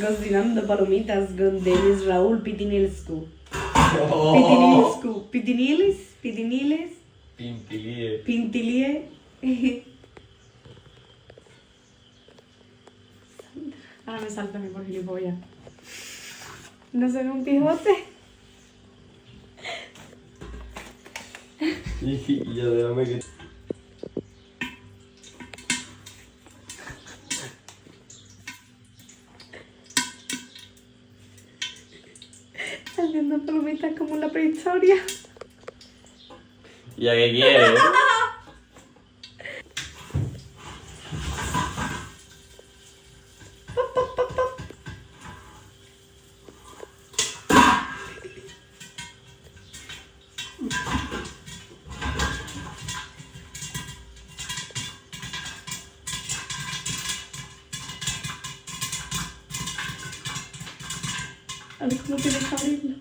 Cocinando palomitas con Denis Raúl Pitinilscu. Oh. Pitiniles. Pintilie. Pintilie. Ahora me salta mi por gilipollas. No soy un pijote. Y ya déjame que... Haciendo palomitas como en la prehistoria. ¿Ya qué quieres? A ver cómo tienes que abrirlo.